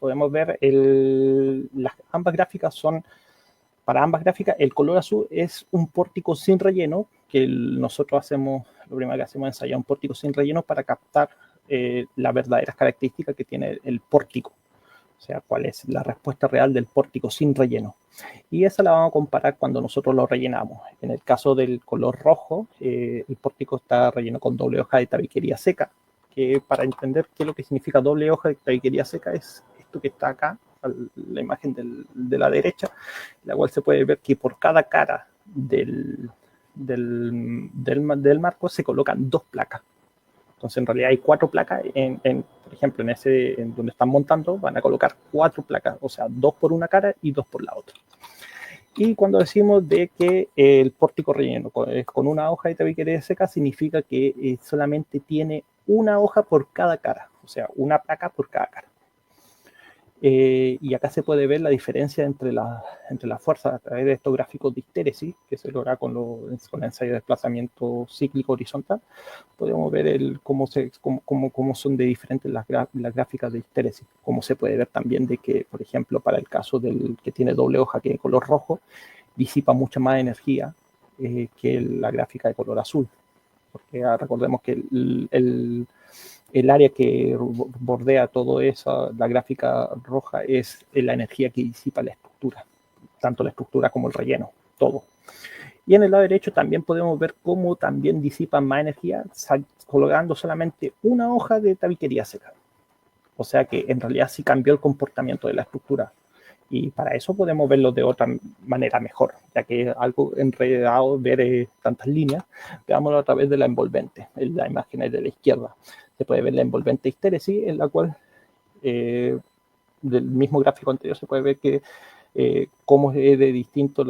podemos ver ambas gráficas son, para ambas gráficas, el color azul es un pórtico sin relleno, que nosotros hacemos, lo primero que hacemos es ensayar un pórtico sin relleno para captar las verdaderas características que tiene el pórtico. O sea, cuál es la respuesta real del pórtico sin relleno. Y esa la vamos a comparar cuando nosotros lo rellenamos. En el caso del color rojo, el pórtico está relleno con doble hoja de tabiquería seca, que para entender qué es lo que significa doble hoja de tabiquería seca es esto que está acá, la imagen de la derecha, la cual se puede ver que por cada cara del marco se colocan 2 placas. Entonces, en realidad hay 4 placas, por ejemplo, en donde están montando, van a colocar 4 placas, o sea, 2 por una cara y 2 por la otra. Y cuando decimos de que el pórtico relleno con una hoja de tabiquería seca, significa que solamente tiene una hoja por cada cara, o sea, una placa por cada cara. Y acá se puede ver la diferencia entre las fuerzas a través de estos gráficos de histéresis, que se logra con el ensayo de desplazamiento cíclico horizontal. Podemos ver cómo son de diferentes las gráficas de histéresis. Como se puede ver también de que, por ejemplo, para el caso del que tiene doble hoja, que es de color rojo, disipa mucha más energía que la gráfica de color azul. Porque recordemos que el área que bordea todo eso, la gráfica roja, es la energía que disipa la estructura, tanto la estructura como el relleno, todo. Y en el lado derecho también podemos ver cómo también disipa más energía colocando solamente una hoja de tabiquería seca. O sea que en realidad sí cambió el comportamiento de la estructura. Y para eso podemos verlo de otra manera mejor, ya que es algo enredado ver tantas líneas. Veámoslo a través de la envolvente, en la imagen de la izquierda. Se puede ver la envolvente histéresis, en la cual del mismo gráfico anterior se puede ver que cómo es de distinto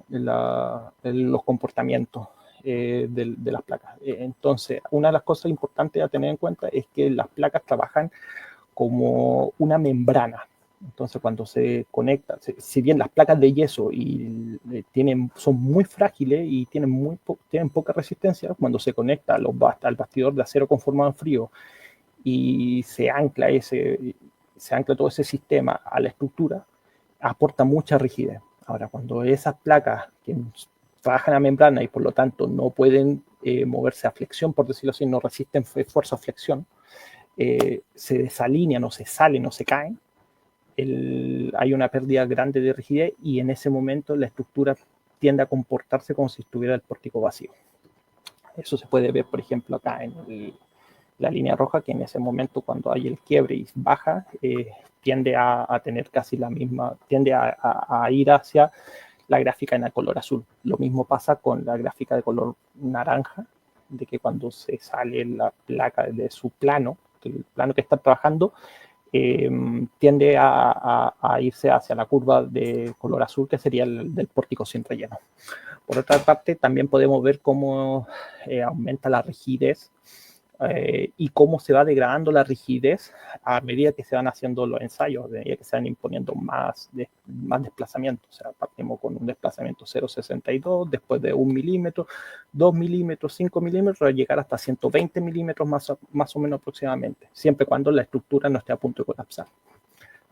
los comportamientos de las placas. Entonces, una de las cosas importantes a tener en cuenta es que las placas trabajan como una membrana. Entonces, cuando se conecta, si bien las placas de yeso son muy frágiles y tienen poca resistencia, cuando se conecta al bastidor de acero conformado en frío y se ancla todo ese sistema a la estructura, aporta mucha rigidez. Ahora, cuando esas placas que trabajan a membrana y por lo tanto no pueden moverse a flexión, por decirlo así, no resisten fuerza o flexión, se desalinean o se salen o se caen, hay una pérdida grande de rigidez y en ese momento la estructura tiende a comportarse como si estuviera el pórtico vacío. Eso se puede ver, por ejemplo, acá en la línea roja, que en ese momento cuando hay el quiebre y baja, tiende a tener casi la misma, tiende a ir hacia la gráfica en el color azul. Lo mismo pasa con la gráfica de color naranja, de que cuando se sale la placa de su plano, el plano que está trabajando, tiende a irse hacia la curva de color azul, que sería el del pórtico sin relleno. Por otra parte, también podemos ver cómo aumenta la rigidez y cómo se va degradando la rigidez a medida que se van haciendo los ensayos, a medida que se van imponiendo más desplazamiento. O sea, partimos con un desplazamiento 0,62, después de 1 milímetro, 2 milímetros, 5 milímetros, a llegar hasta 120 milímetros más o menos aproximadamente, siempre cuando la estructura no esté a punto de colapsar.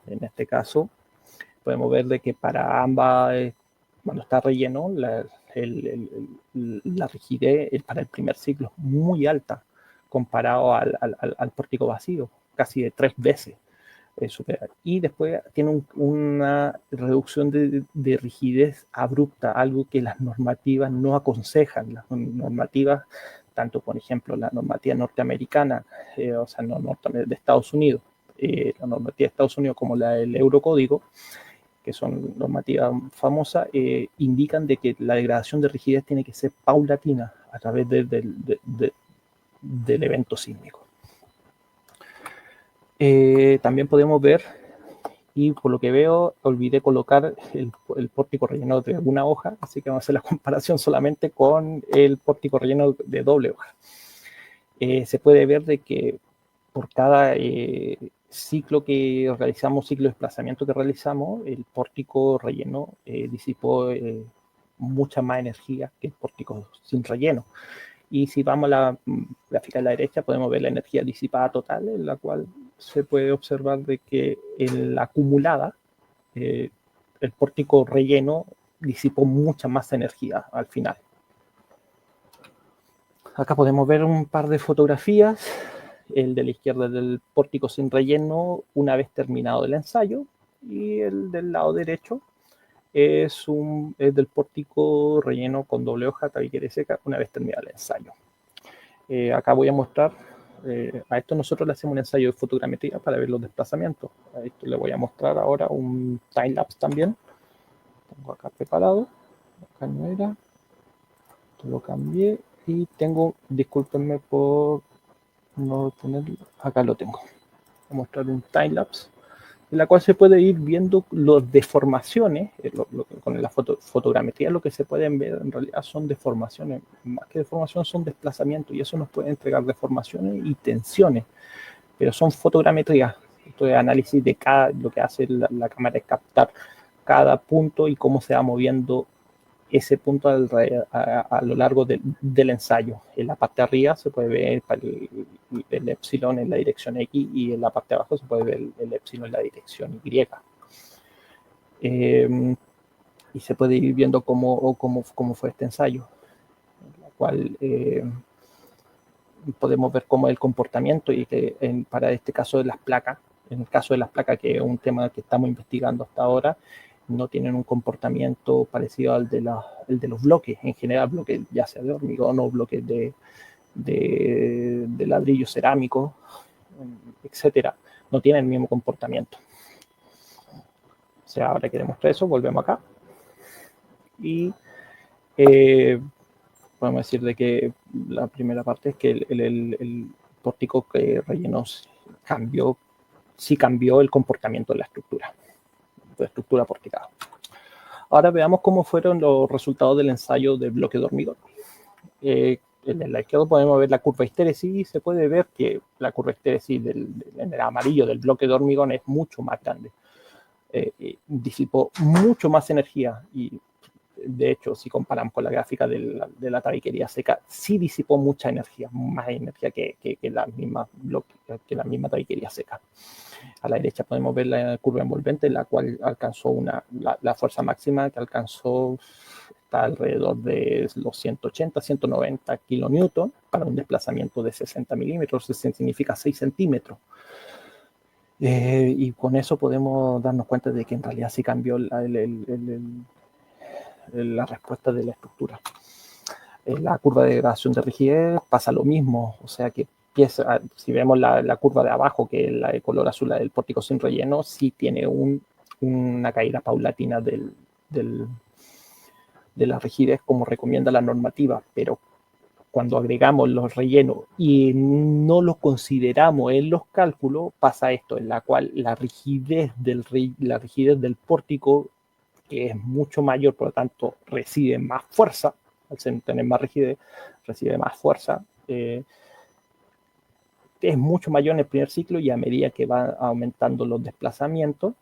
En este caso, podemos ver de que para ambas, cuando está relleno, la rigidez para el primer ciclo es muy alta comparado al pórtico vacío, casi de 3 veces superior. Y después tiene una reducción de rigidez abrupta, algo que las normativas no aconsejan. Las normativas, tanto por ejemplo la normativa norteamericana, o sea, no de Estados Unidos, la normativa de Estados Unidos como la del Eurocódigo, que son normativas famosas, indican de que la degradación de rigidez tiene que ser paulatina a través del evento sísmico. También podemos ver, y por lo que veo, olvidé colocar el pórtico relleno de una hoja, así que vamos a hacer la comparación solamente con el pórtico relleno de doble hoja. Se puede ver de que por cada ciclo que realizamos, ciclo de desplazamiento que realizamos, el pórtico relleno disipó mucha más energía que el pórtico sin relleno. Y si vamos a la gráfica de la derecha, podemos ver la energía disipada total, en la cual se puede observar de que en la acumulada, el pórtico relleno disipó mucha más energía al final. Acá podemos ver un par de fotografías, el de la izquierda del pórtico sin relleno una vez terminado el ensayo, y el del lado derecho es del pórtico relleno con doble hoja, tabiquera seca, una vez terminado el ensayo. Acá voy a mostrar, a esto nosotros le hacemos un ensayo de fotogrametría para ver los desplazamientos. A esto le voy a mostrar ahora un time-lapse también. Tengo acá preparado, acá no era, esto lo cambié y tengo, discúlpenme por no tenerlo, acá lo tengo. Voy a mostrar un time-lapse en la cual se puede ir viendo las deformaciones, con la fotogrametría lo que se pueden ver en realidad son deformaciones, más que deformación son desplazamientos, y eso nos puede entregar deformaciones y tensiones, pero son fotogrametrías. Esto es análisis de lo que hace la cámara es captar cada punto y cómo se va moviendo ese punto a lo largo del ensayo. En la parte de arriba se puede ver el epsilon en la dirección X, y en la parte de abajo se puede ver el epsilon en la dirección Y. Y se puede ir viendo cómo fue este ensayo, en la cual podemos ver cómo es el comportamiento, y que para este caso de las placas, en el caso de las placas, que es un tema que estamos investigando hasta ahora, no tienen un comportamiento parecido al de los bloques, en general bloques ya sea de hormigón o bloques de ladrillo cerámico, etcétera, no tienen el mismo comportamiento. O sea, ahora que demostrar eso, volvemos acá y podemos decir de que la primera parte es que el pórtico que relleno sí cambió el comportamiento de la estructura porticada. Ahora veamos cómo fueron los resultados del ensayo de bloque de hormigón. En la izquierda podemos ver la curva histéresis, y se puede ver que la curva histéresis en el amarillo del bloque de hormigón es mucho más grande. Disipó mucho más energía, y de hecho, si comparamos con la gráfica de la tabiquería seca, sí disipó mucha energía, más energía que la misma tabiquería seca. A la derecha podemos ver la curva envolvente, la cual alcanzó la fuerza máxima que alcanzó está alrededor de los 180, 190 kilonewton para un desplazamiento de 60 milímetros, eso significa 6 centímetros. Y con eso podemos darnos cuenta de que en realidad sí cambió la respuesta de la estructura. En la curva de gradación de rigidez pasa lo mismo, o sea que si vemos la curva de abajo, que es la de color azul, la del pórtico sin relleno, sí tiene una caída paulatina de la rigidez como recomienda la normativa, pero cuando agregamos los rellenos y no los consideramos en los cálculos, pasa esto, en la cual la rigidez del pórtico, que es mucho mayor, por lo tanto recibe más fuerza, al tener más rigidez, recibe más fuerza, es mucho mayor en el primer ciclo, y a medida que van aumentando los desplazamientos,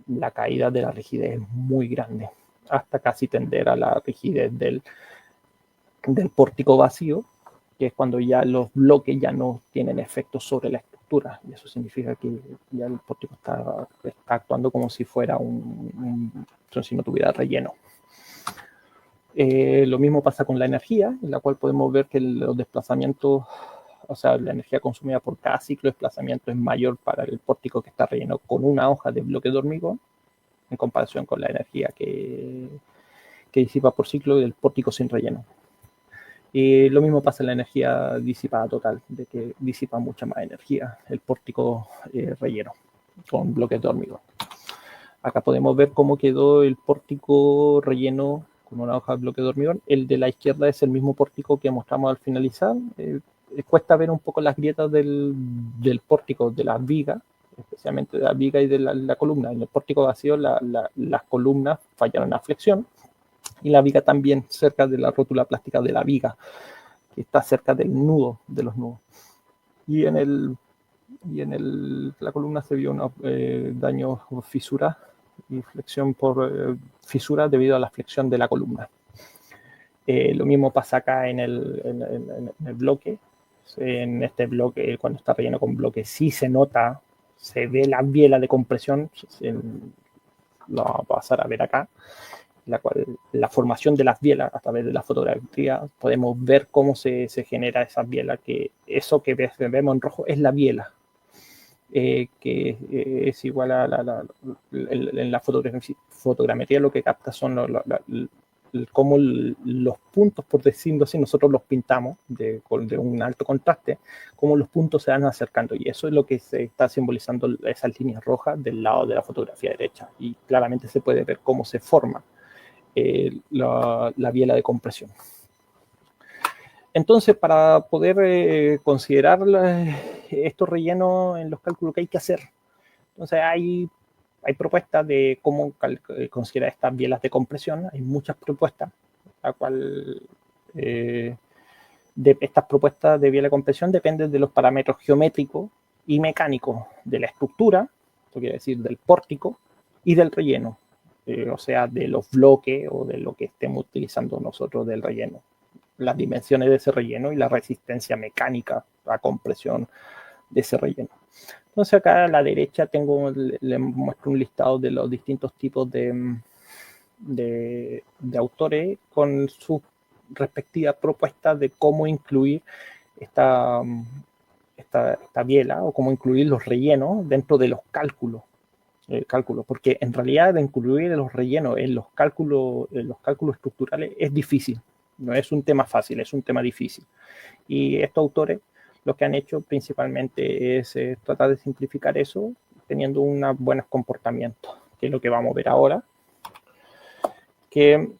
la caída de la rigidez es muy grande, hasta casi tender a la rigidez del pórtico vacío, que es cuando ya los bloques ya no tienen efecto sobre la estructura, y eso significa que ya el pórtico está actuando como si fuera si no tuviera relleno. Lo mismo pasa con la energía, en la cual podemos ver que los desplazamientos, o sea, la energía consumida por cada ciclo de desplazamiento es mayor para el pórtico que está relleno con una hoja de bloque de hormigón, en comparación con la energía que disipa por ciclo del pórtico sin relleno. Y lo mismo pasa en la energía disipada total, de que disipa mucha más energía el pórtico relleno con bloques de hormigón. Acá podemos ver cómo quedó el pórtico relleno con una hoja de bloque de hormigón. El de la izquierda es el mismo pórtico que mostramos al finalizar. Cuesta ver un poco las grietas del pórtico, de las vigas, especialmente de la viga y de la columna. En el pórtico vacío las columnas fallaron a flexión, y la viga también cerca de la rótula plástica de la viga, que está cerca del nudo, de los nudos. Y en la columna se vio daño por fisura y flexión por fisura debido a la flexión de la columna. Lo mismo pasa acá en el bloque. En este bloque, cuando está relleno con bloque, sí se nota, se ve la biela de compresión. Lo vamos a pasar a ver acá, la cual la formación de las bielas a través de la fotografía podemos ver cómo se genera esa biela, que eso que vemos en rojo es la biela, que es igual a en la fotogrametría lo que capta son cómo los puntos, por decirlo así, nosotros los pintamos de un alto contraste, cómo los puntos se van acercando, y eso es lo que se está simbolizando esas líneas rojas del lado de la fotografía derecha, y claramente se puede ver cómo se forma la biela de compresión. Entonces, para poder considerar estos rellenos en los cálculos que hay que hacer, entonces hay propuestas de cómo considerar estas bielas de compresión. Hay muchas propuestas, la cual de estas propuestas de biela de compresión dependen de los parámetros geométricos y mecánicos de la estructura, esto quiere decir del pórtico, y del relleno, o sea, de los bloques o de lo que estemos utilizando nosotros del relleno, las dimensiones de ese relleno y la resistencia mecánica a compresión de ese relleno. Entonces acá a la derecha le muestro un listado de los distintos tipos de autores con sus respectivas propuestas de cómo incluir esta biela o cómo incluir los rellenos dentro de los cálculos. Porque en realidad de incluir los rellenos en los cálculos estructurales es difícil. No es un tema fácil, es un tema difícil. Y estos autores lo que han hecho principalmente es tratar de simplificar eso teniendo unos buenos comportamientos, que es lo que vamos a ver ahora, que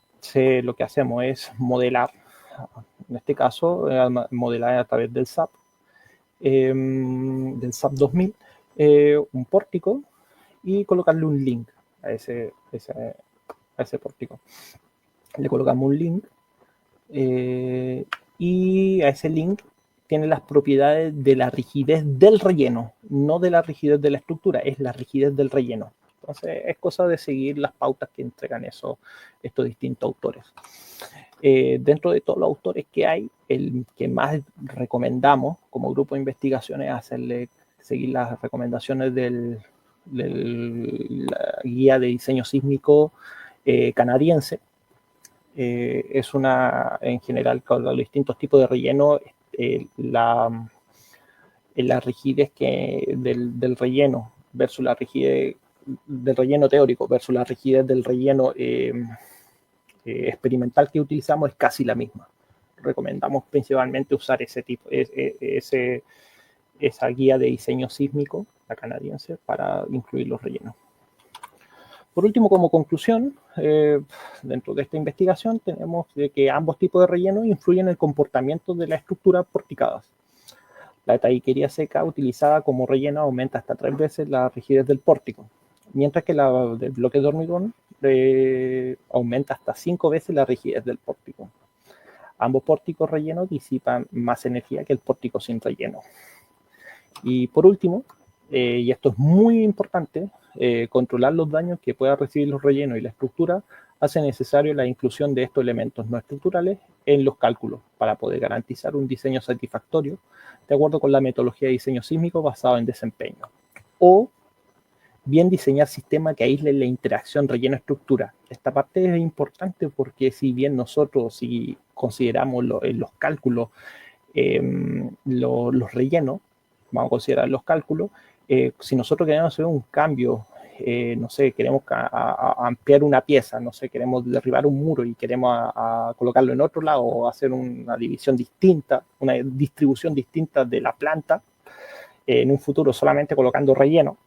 lo que hacemos es modelar, en este caso, modelar a través del SAP 2000, un pórtico y colocarle un link a ese pórtico. Le colocamos un link y a ese link tiene las propiedades de la rigidez del relleno, no de la rigidez de la estructura, es la rigidez del relleno. Entonces es cosa de seguir las pautas que entregan estos distintos autores. Dentro de todos los autores que hay, el que más recomendamos como grupo de investigación es seguir las recomendaciones de la guía de diseño sísmico canadiense. Es en general, con los distintos tipos de relleno, la rigidez del relleno versus la rigidez del relleno teórico versus la rigidez del relleno experimental que utilizamos es casi la misma. Recomendamos principalmente usar esa guía de diseño sísmico, la canadiense, para incluir los rellenos. Por último, como conclusión, dentro de esta investigación tenemos de que ambos tipos de relleno influyen en el comportamiento de las estructuras porticadas. La tabiquería seca utilizada como relleno aumenta hasta 3 veces la rigidez del pórtico, mientras que la del bloque de hormigón aumenta hasta 5 veces la rigidez del pórtico. Ambos pórticos rellenos disipan más energía que el pórtico sin relleno. Y por último, y esto es muy importante, controlar los daños que pueda recibir los rellenos y la estructura hace necesario la inclusión de estos elementos no estructurales en los cálculos para poder garantizar un diseño satisfactorio de acuerdo con la metodología de diseño sísmico basado en desempeño. O bien diseñar sistemas que aíslen la interacción relleno-estructura. Esta parte es importante porque si bien nosotros, si consideramos en los cálculos los rellenos, vamos a considerar los cálculos, si nosotros queremos hacer un cambio, no sé, queremos ampliar una pieza, no sé, queremos derribar un muro y queremos colocarlo en otro lado o hacer una división distinta, una distribución distinta de la planta, en un futuro solamente colocando relleno,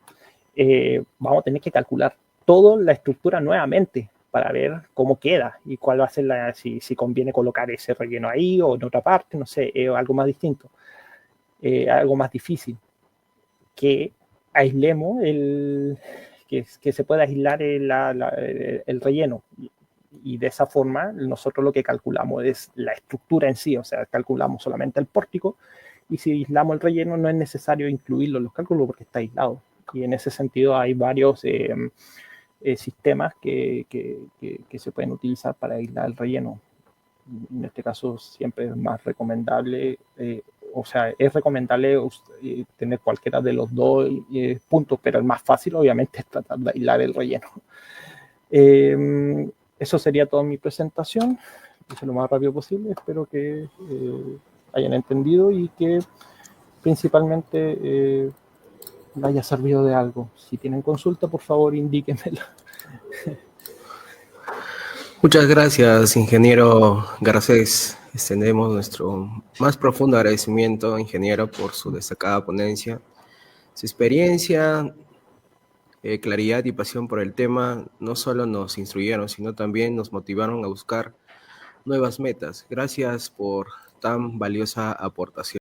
vamos a tener que calcular toda la estructura nuevamente para ver cómo queda y cuál va a ser si conviene colocar ese relleno ahí o en otra parte, no sé, algo más distinto, algo más difícil, que aislemos que se pueda aislar el relleno. Y de esa forma nosotros lo que calculamos es la estructura en sí, o sea, calculamos solamente el pórtico, y si aislamos el relleno no es necesario incluirlo en los cálculos porque está aislado. Y en ese sentido hay varios sistemas que se pueden utilizar para aislar el relleno. en este caso siempre es más recomendable, o sea, es recomendable tener cualquiera de los dos puntos, pero el más fácil obviamente es tratar de aislar el relleno. Eso sería toda mi presentación, hice lo más rápido posible, espero que hayan entendido y que principalmente haya servido de algo. Si tienen consulta, por favor, indíquenmela. Muchas gracias, ingeniero Garcés. Extendemos nuestro más profundo agradecimiento, ingeniero, por su destacada ponencia. Su experiencia, claridad y pasión por el tema no solo nos instruyeron, sino también nos motivaron a buscar nuevas metas. Gracias por tan valiosa aportación.